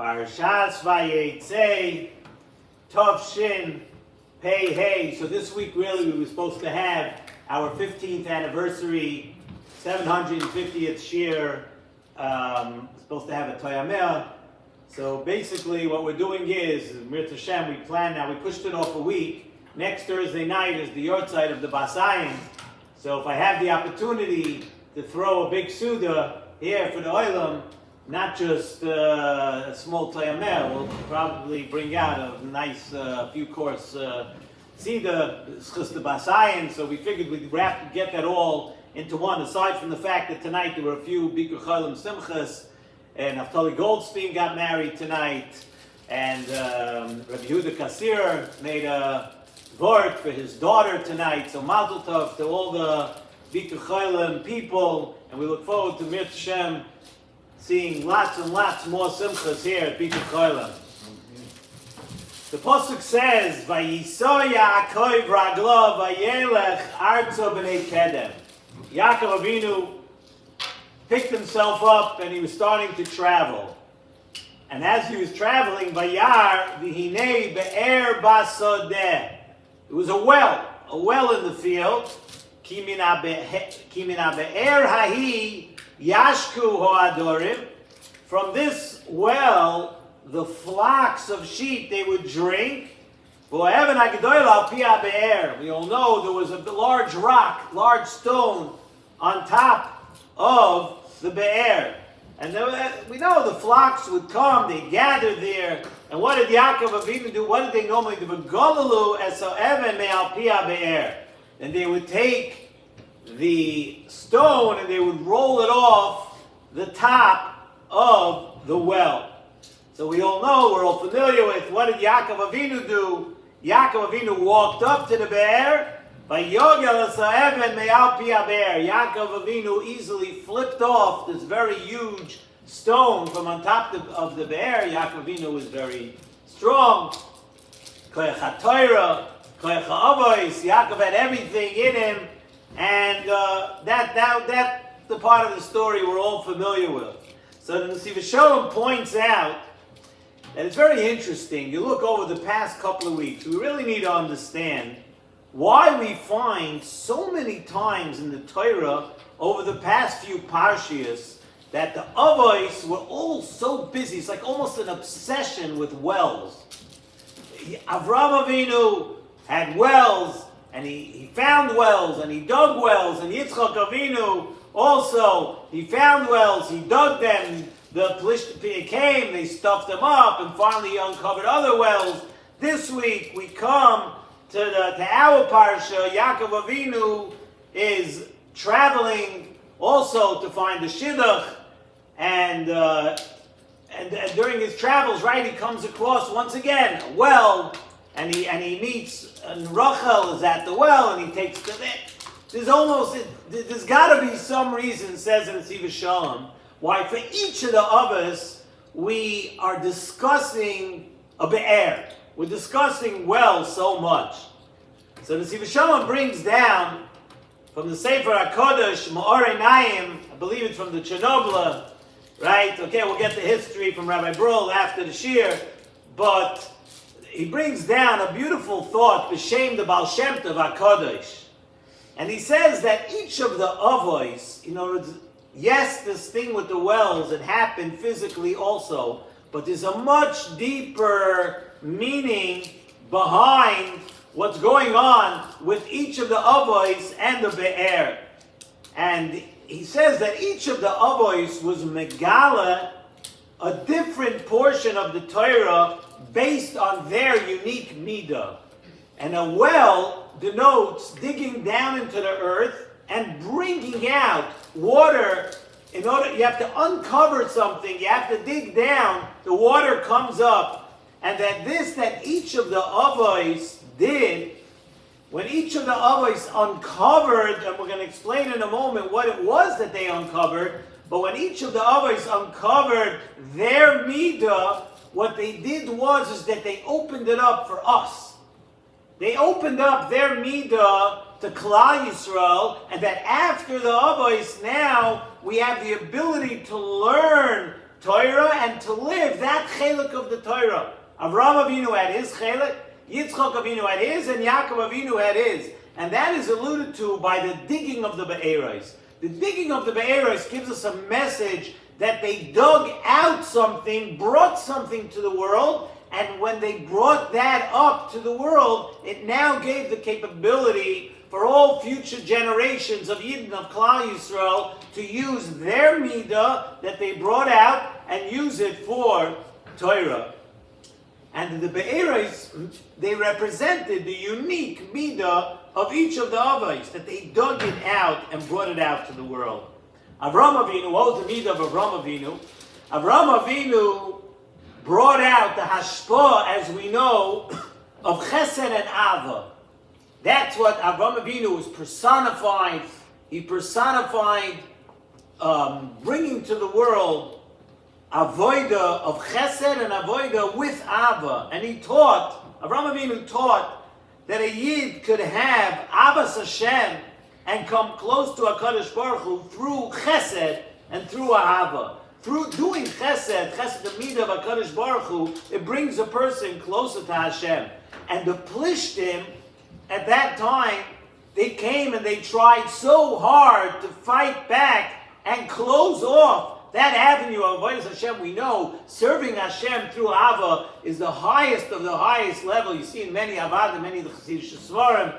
Parshas Vayeitzei, Tov Shin, Pei Hey. So this week really we were supposed to have our 15th anniversary, 750th shir, supposed to have a Toyameh. So basically what we're doing is, Mir Tashem, we plan now, we pushed it off a week. Next Thursday night is the yahrzeit of the Basayim. So if I have the opportunity to throw a big Suda here for the Olam, not just a small Toyameh, we'll probably bring out a nice few course Sida, the Basayim. So we figured we'd get that all into one, aside from the fact that tonight there were a few Bikur Cholim Simchas, and Naftali Goldstein got married tonight, and Rabbi Yehuda Kassir made a vort for his daughter tonight. So Mazel Tov to all the Bikur Cholim people, and we look forward to Mir Tashem seeing lots and lots more simchas here at Bikur Cholim. The pasuk says, "Vayisoya Yaakov raglo vayelech artzo b'nei kedem." Yaakov Avinu picked himself up and he was starting to travel. And as he was traveling, Vayar v'hinei be'er basodeh. It was a well in the field. Ki mina be'er hahi yashku ho'adorim. From this well, the flocks of sheep, they would drink. We all know there was a large rock, large stone on top of the be'er. And we know the flocks would come, they gathered there. And what did Yaakov Avinu do? What did they normally do? And they would take the stone and they would roll it off the top of the well. So we all know, we're all familiar with, what did Yaakov Avinu do? Yaakov Avinu walked up to the be'er. Yaakov Avinu easily flipped off this very huge stone from on top of the be'er. Yaakov Avinu was very strong. Yaakov had everything in him, and that's the part of the story we're all familiar with. So the Nesivos Shalom points out that it's very interesting. You look over the past couple of weeks, we really need to understand why we find so many times in the Torah over the past few parshias that the Avos were all so busy. It's like almost an obsession with wells. Avraham Avinu had wells, and he found wells, and he dug wells, and Yitzchak Avinu also, he found wells, he dug them, the Plishtim came, they stuffed them up, and finally he uncovered other wells. This week we come to our parsha. Yaakov Avinu is traveling also to find the shidduch, and during his travels, right, he comes across once again a well, and he meets, and Rachel is at the well, and he takes to it. There's got to be some reason, says in Nesivos Shalom, why for each of the others we are discussing a be'er. We're discussing wells so much. So the Nesivos Shalom brings down from the Sefer HaKodesh, Ma'orei Naim, I believe it's from the Chernobyl, right? Okay, we'll get the history from Rabbi Brul after the shir, but he brings down a beautiful thought, B'Shem the Baal Shem Tov HaKodesh. And he says that each of the Avos, yes, this thing with the wells, it happened physically also, but there's a much deeper meaning behind what's going on with each of the Avos and the Be'er. And he says that each of the Avos was Megala, a different portion of the Torah based on their unique midah. And a well denotes digging down into the earth and bringing out water. In order, you have to uncover something, you have to dig down, the water comes up. And that each of the Avos did, when each of the Avos uncovered, and we're going to explain in a moment what it was that they uncovered, but when each of the Avos uncovered their midah, what they did is that they opened it up for us. They opened up their midah to Klal Yisrael, and that after the Avos now we have the ability to learn Torah and to live that chelik of the Torah. Avraham Avinu had his chelik, Yitzchak Avinu had his, and Yaakov Avinu had his. And that is alluded to by the digging of the Be'eros. The digging of the Be'eros gives us a message that they dug out something, brought something to the world, and when they brought that up to the world, it now gave the capability for all future generations of Yidden, of Klal Yisrael, to use their midah that they brought out and use it for Torah. And the Be'eros, they represented the unique midah of each of the Avos, that they dug it out and brought it out to the world. Avraham Avinu, what was the midah of Avraham Avinu? Avraham Avinu brought out the hashpah, as we know, of chesed and ava. That's what Avraham Avinu was personified. He personified bringing to the world avodah of chesed and avodah with ava. And he taught, Avraham Avinu taught, that a Yid could have Abbas Hashem and come close to HaKadosh Baruch Hu through chesed and through ahava. Through doing chesed, the midah of HaKadosh Baruch Hu, it brings a person closer to Hashem. And the Plishtim, at that time, they came and they tried so hard to fight back and close off that avenue of Avodas Hashem. We know serving Hashem through Ava is the highest of the highest level. You see in many Avad, many of the Chassidish Svarim,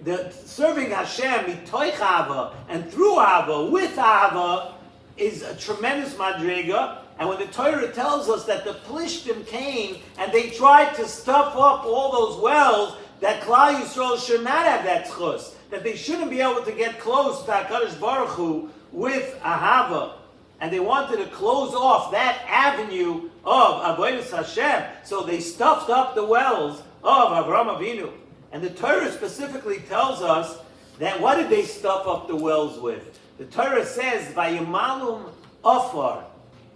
the serving Hashem mitoich Ava and through Ava, with Ava, is a tremendous madriga. And when the Torah tells us that the Plishtim came and they tried to stuff up all those wells, that Klal Yisrael should not have that zchus, that they shouldn't be able to get close to HaKadosh Baruch Hu with Ahava. And they wanted to close off that avenue of Avodas Hashem. So they stuffed up the wells of Avraham Avinu. And the Torah specifically tells us that what did they stuff up the wells with? The Torah says, Vayimalum Afar.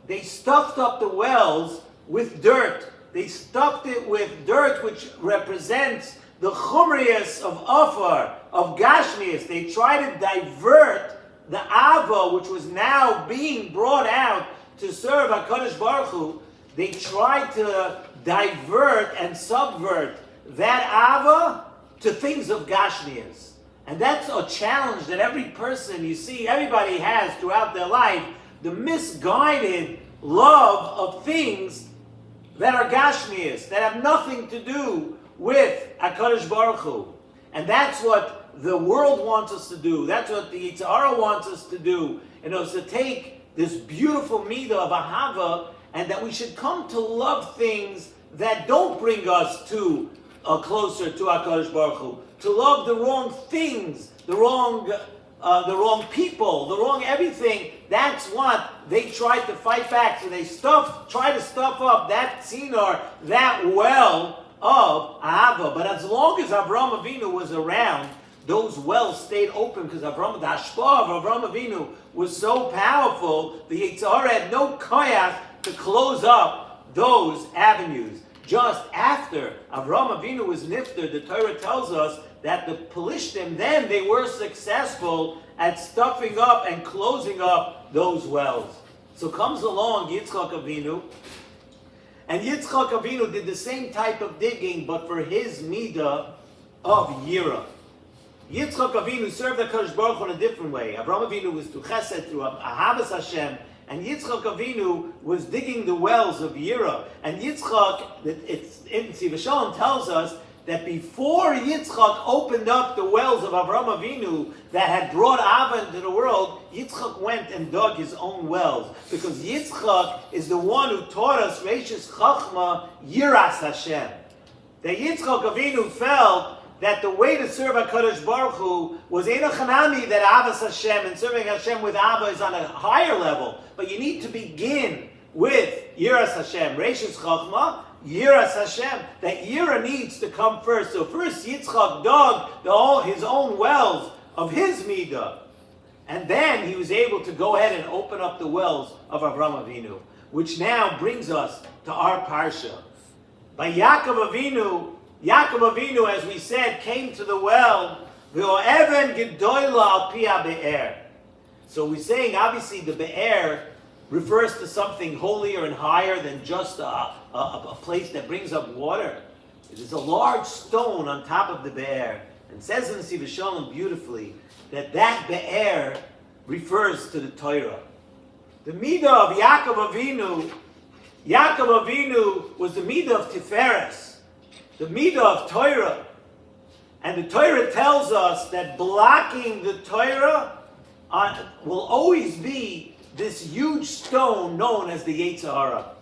They stuffed up the wells with dirt. They stuffed it with dirt, which represents the chumrius of Afar, of Gashmias. They tried to divert the Ava, which was now being brought out to serve HaKadosh Baruch Hu. They tried to divert and subvert that Ava to things of Gashmias. And that's a challenge that every person, you see, everybody has throughout their life, the misguided love of things that are Gashmias, that have nothing to do with HaKadosh Baruch Hu. And that's what the world wants us to do. That's what the Yitzhara wants us to do. And it's to take this beautiful midah of Ahava, and that we should come to love things that don't bring us to closer to HaKadosh Baruch Hu. To love the wrong things, the wrong people, the wrong everything. That's what they tried to fight back. So they tried to stuff up that tzinor, that well of Ahava. But as long as Avraham Avinu was around, those wells stayed open because the hashpah of Avraham Avinu was so powerful, the Yitzhara had no koyach to close up those avenues. Just after Avraham Avinu was nifter, the Torah tells us that the Pelishtim, then they were successful at stuffing up and closing up those wells. So comes along Yitzchak Avinu, and Yitzchak Avinu did the same type of digging, but for his midah of Yira. Yitzchak Avinu served HaKadosh Baruch Hu in a different way. Avraham Avinu was through Chesed, through Ahavas Hashem, and Yitzchak Avinu was digging the wells of Yira. And Yitzchak, Nesivos Shalom tells us that before Yitzchak opened up the wells of Avraham Avinu that had brought Ava into the world, Yitzchak went and dug his own wells. Because Yitzchak is the one who taught us Reishis Chachma Yiras Hashem. That Yitzchak Avinu felt that the way to serve HaKadosh Baruch Hu was Eino Chanami, that Avas Hashem and serving Hashem with Ava is on a higher level. But you need to begin with Yiras Hashem. Reishis Chachma, Yiras Hashem. That Yira needs to come first. So first Yitzchak dug his own wells of his midah. And then he was able to go ahead and open up the wells of Avraham Avinu. Which now brings us to our parsha. By Yaakov Avinu, as we said, came to the well. So we're saying, obviously, the be'er refers to something holier and higher than just a place that brings up water. It is a large stone on top of the be'er. And says in Nesivos Shalom beautifully that be'er refers to the Torah. The midah of Yaakov Avinu was the midah of Tiferes, the midah of Torah. And the Torah tells us that blocking the Torah will always be this huge stone known as the Yetzer Hara.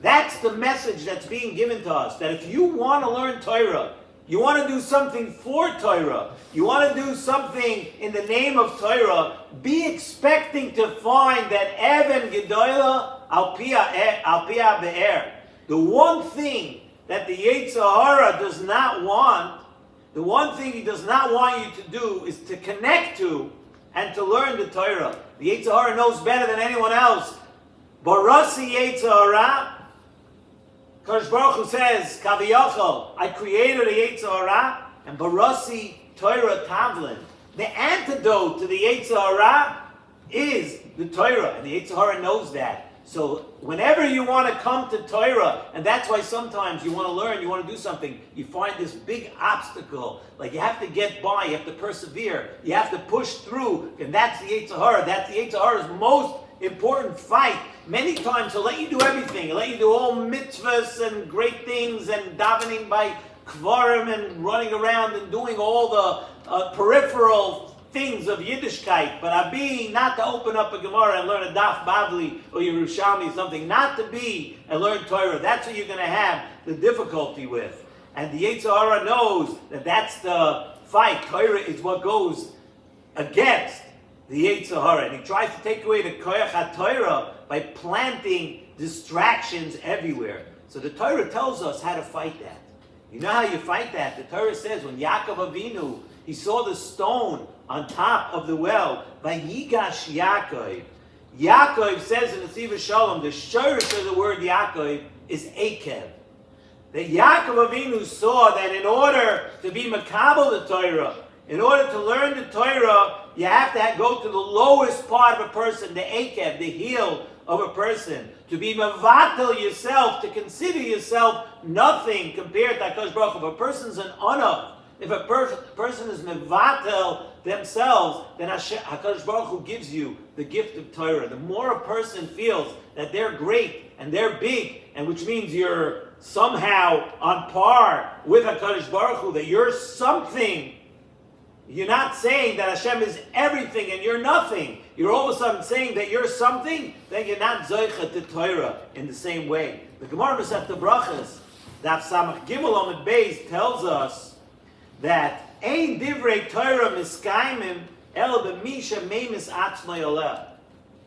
That's the message that's being given to us, that if you want to learn Torah, you want to do something for Torah, you want to do something in the name of Torah, be expecting to find that Even Gedola al Pia Be'er. The one thing that the Yetzer Hara does not want, the one thing he does not want you to do is to connect to and to learn the Torah. The Yetzer Hara knows better than anyone else. Barasi Yetzer Hara, Kadosh Baruch Hu says, Kaviyachol, I created a Yetzer Hara, and Barasi Torah Tavlin. The antidote to the Yetzer Hara is the Torah, and the Yetzer Hara knows that. So whenever you want to come to Torah, and that's why sometimes you want to learn, you want to do something, you find this big obstacle, like you have to get by, you have to persevere, you have to push through, and that's the Yetzer Hara. That's the Yetzer Hara's most important fight. Many times he'll let you do everything. He'll let you do all mitzvahs and great things and davening by kvarim and running around and doing all the peripheral things of Yiddishkeit, but Abi, not to open up a Gemara and learn a Daf Bavli or Yerushalmi, something, not to be and learn Torah. That's what you're going to have the difficulty with. And the Yetzer Hara knows that that's the fight. Torah is what goes against the Yetzer Hara. And he tries to take away the Koyach HaTorah by planting distractions everywhere. So the Torah tells us how to fight that. You know how you fight that? The Torah says when Yaakov Avinu, he saw the stone on top of the well, Vayigash Yaakov. Yaakov says in the Nesivos Shalom, the shorish of the word Yaakov is Akev. That Yaakov Avinu saw that in order to be makabel the Torah, in order to learn the Torah, you have to go to the lowest part of a person, the Akev, the heel of a person. To be mevatel yourself, to consider yourself nothing compared to HaKadosh Baruch Hu. If a person's an anav, if a person is mevatel themselves, then HaKadosh Baruch Hu gives you the gift of Torah. The more a person feels that they're great and they're big, and which means you're somehow on par with HaKadosh Baruch Hu, that you're something. You're not saying that Hashem is everything and you're nothing. You're all of a sudden saying that you're something, then you're not zoicha to Torah in the same way. The Gemara Masechta Brachas, Daf Samach Gimel Amud Beis, tells us that ein divrei Torah miskaimim el b'misha meimis atzmai oleh.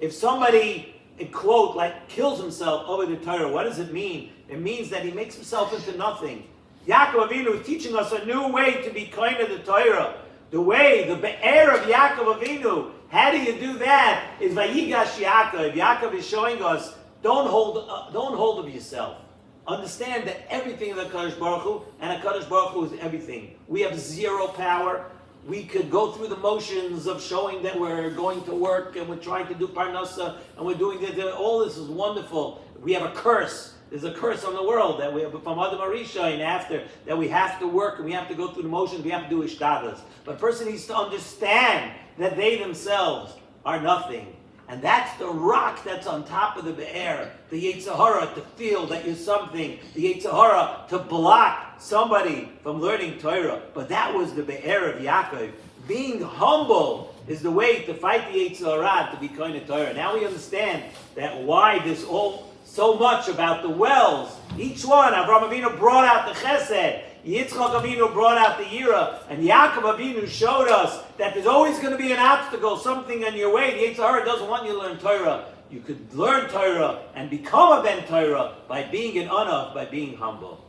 If somebody, in quote, like kills himself over the Torah, what does it mean? It means that he makes himself into nothing. Yaakov Avinu is teaching us a new way to be kind of the Torah. The way, the be'er of Yaakov Avinu, how do you do that? Is Vayigash Yaakov. Yaakov is showing us, don't hold of yourself. Understand that everything is HaKadosh Baruch Hu, and HaKadosh Baruch Hu is everything. We have zero power. We could go through the motions of showing that we're going to work, and we're trying to do parnasa, and we're doing that. All this is wonderful. We have a curse. There's a curse on the world that we have from Adam Arisha and after, that we have to work and we have to go through the motions, we have to do ishtadas. But a person needs to understand that they themselves are nothing. And that's the rock that's on top of the be'er, the Yetzer Hara, to feel that you're something, the Yetzer Hara, to block somebody from learning Torah. But that was the be'er of Yaakov. Being humble is the way to fight the Yetzer Hara, to be kind of Torah. Now we understand that why this all so much about the wells. Each one, Avraham Avinu brought out the Chesed, Yitzchak Avinu brought out the Yira, and Yaakov Avinu showed us that there's always going to be an obstacle, something in your way. The Yetzer Hara doesn't want you to learn Torah. You could learn Torah and become a Ben Torah by being an Anav, by being humble.